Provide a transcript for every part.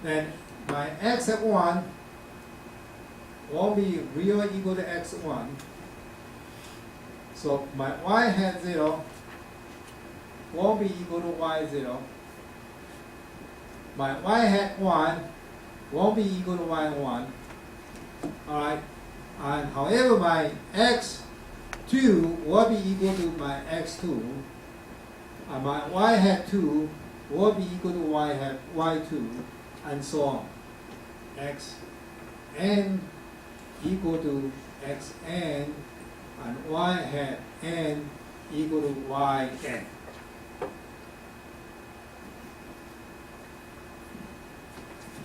then my x at 1 won't be real equal to x1. So my y hat 0 won't be equal to y0. My y hat 1 won't be equal to y1. Alright? And however, my x2 will be equal to my x2. And my y hat 2 will be equal to y hat y2, and so on. xn equal to xn, and y hat n equal to yn.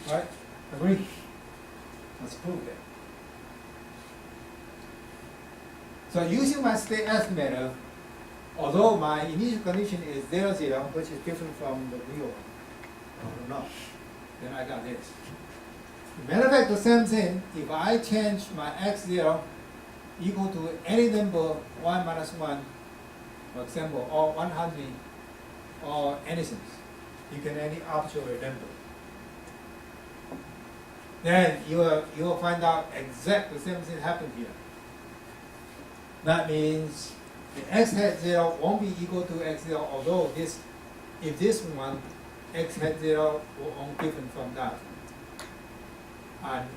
Right? Agree? Let's prove that. So using my state estimator, although my initial condition is 0, 0, which is different from the real one, I don't know, then I got this. Matter of fact, the same thing, if I change my x0 equal to any number y minus 1, for example, or 100, or anything, you can any arbitrary number. Then you will find out exactly the same thing happened here. That means the x hat 0 won't be equal to x0, although this, if this one, x hat 0 won't be different from that. And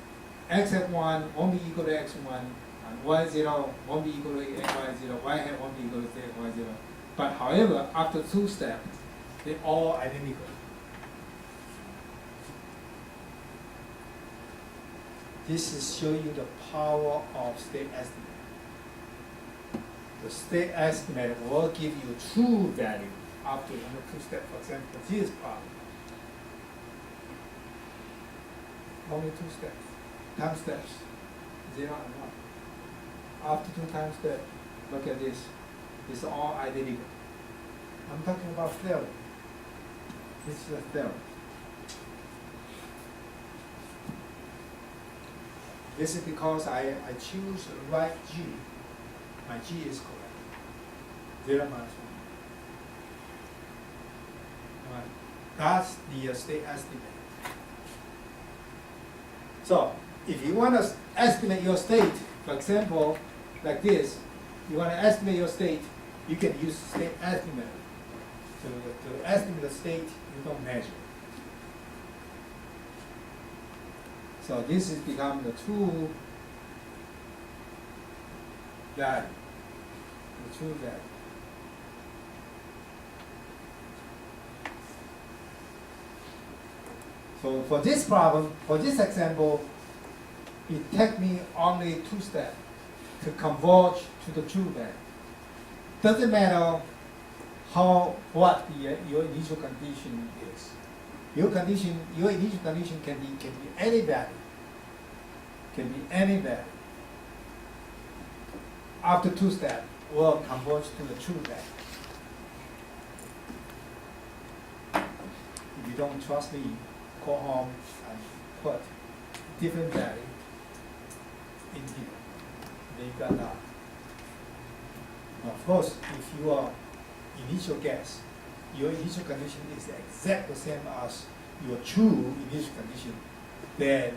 x hat 1 won't be equal to x1, and y0 won't be equal to y0, y hat won't be equal to y0. But however, after 2 steps, they're all identical. This is show you the power of state estimate. The state estimate will give you true value after 2 steps. For example, this problem. Only 2 steps. Time steps, 0 and 1. After 2 time steps, look at this. It's all identical. I'm talking about theorem. This is a theorem. This is because I choose the right G. My G is correct. 0 minus 1. All right. That's the state estimate. So, if you want to estimate your state, for example, like this, you want to estimate your state, you can use state estimator. To estimate the state, you don't measure. So this has become the true value. The true value. So for this problem, for this example, it takes me only 2 steps to converge to the true value. Doesn't matter what your initial condition is. Your initial condition can be any value. Can be any value. After 2 steps, will converge to the true value. If you don't trust me, go home and put different value in here. Then you got that. Of course, if your initial guess, your initial condition is exactly the same as your true initial condition, then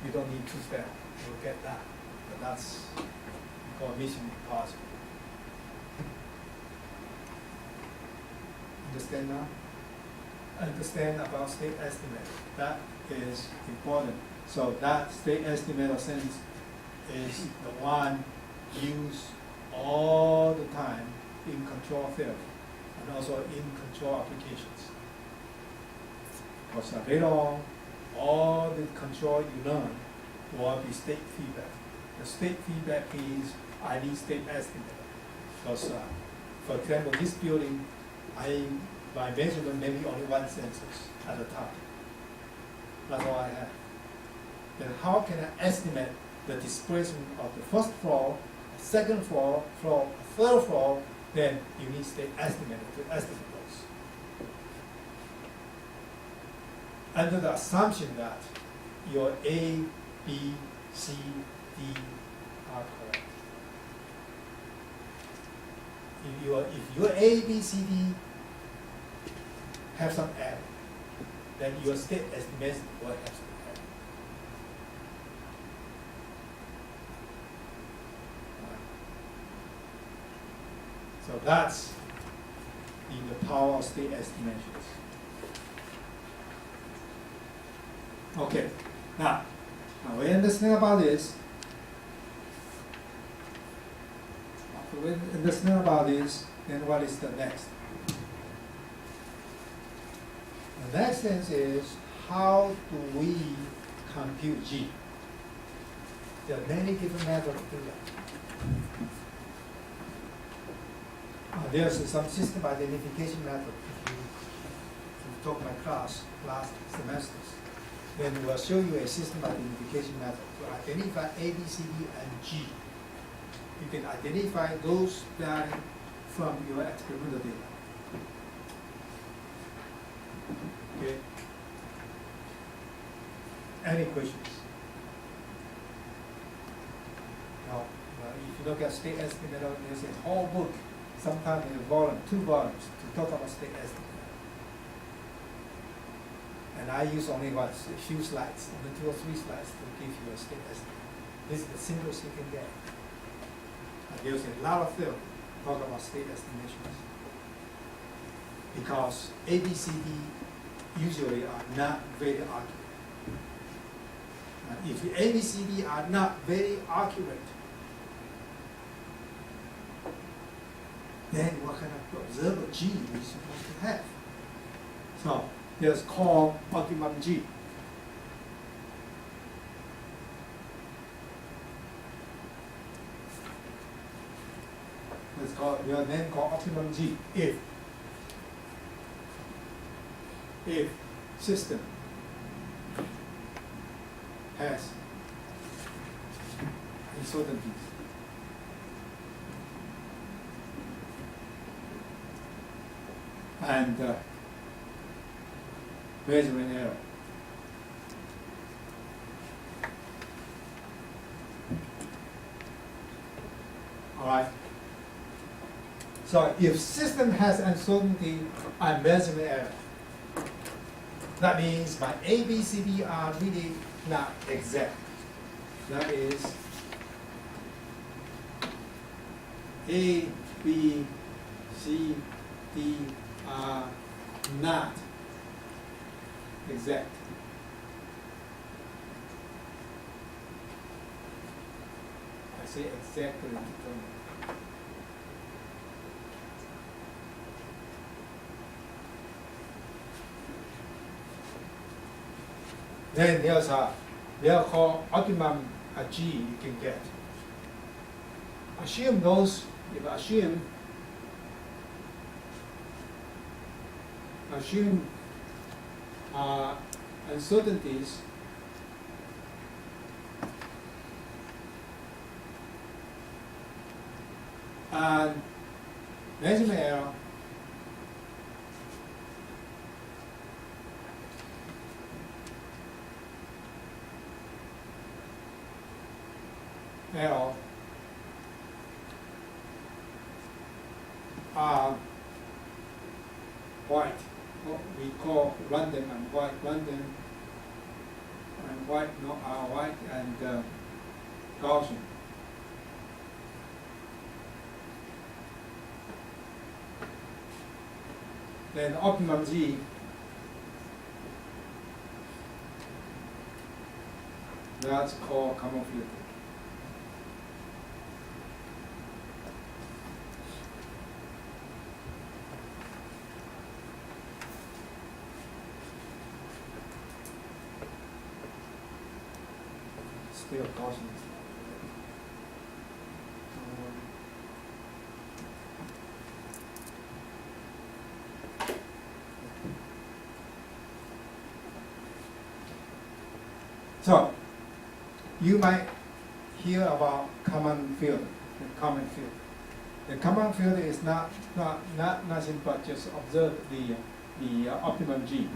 you don't need 2 steps. You'll get that. But that's called mission impossible. Understand now? Understand about state estimate. That is important. So that state estimate of sense is the one used all the time in control theory and also in control applications. Because later on, all the control you learn will be state feedback. The state feedback is I need state estimate. Because, for example, this building, by measurement, maybe only 1 census at a time. That's all I have. Then how can I estimate the displacement of the first floor, second floor, third floor? Then you need state estimator to estimate those. Under the assumption that your A, B, C, D are correct. If your A, B, C, D have some error, then your state estimation will have to happen. So that's the power of state estimations. Okay, now we understand about this. After we understand about this, then what is the next? The next thing is, how do we compute G? There are many different methods to do that. There's some system identification method. If you took my class last semester, then we'll show you a system identification method to identify A, B, C, D, and G. You can identify those values from your experimental data. Okay. Any questions? Now, if you look at state estimate, there's a whole book, sometimes in a volume, 2 volumes, to talk about state estimate. And I use only a few slides, only 2 or 3 slides to give you a state estimate. This is the simplest you can get. There's a lot of film talk about state estimations, because A, B, C, D usually are not very accurate. If the A, B, C, D are not very accurate, then what kind of observer G are we supposed to have? So there's called optimum G. It's called, we are then called optimum G if system has uncertainties. And measurement error. All right. So if system has uncertainty and measurement error, that means my A, B, C, D are really not exact. That is A, B, C, D are not exact. I say exactly determined. Then there's they are called optimum G you can get. Assume those, if assume uncertainties and measurement error are white. What we call random and white. Random and white are white and Gaussian. Then optimum G that's called common filter. Still Gaussian. So, you might hear about common field, the common field. The common field is not nothing but just observe the optimum G.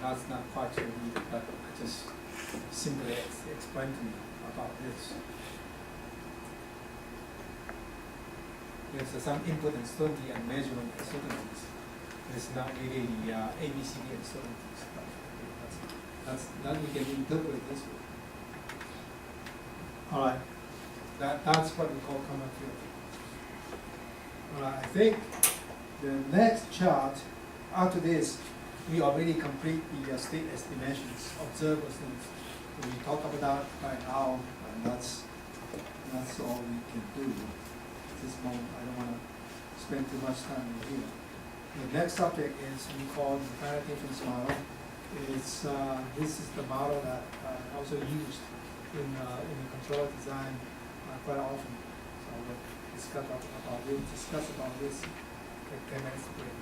That's not quite so easy, but I just simply explain to you about this. there's some input uncertainty and measurement uncertainties. It's not really the ABCD uncertainties. That we can interpret this way. All right, that's what we call common field. All right, I think the next chart, after this, we already complete the state estimations, observers things. We talk about that right now, and that's all we can do at this moment. I don't want to spend too much time here. The next subject is we call the finite difference model. It's this is the model that also used in the controller design quite often. So we'll discuss about this. Take 10 minutes break.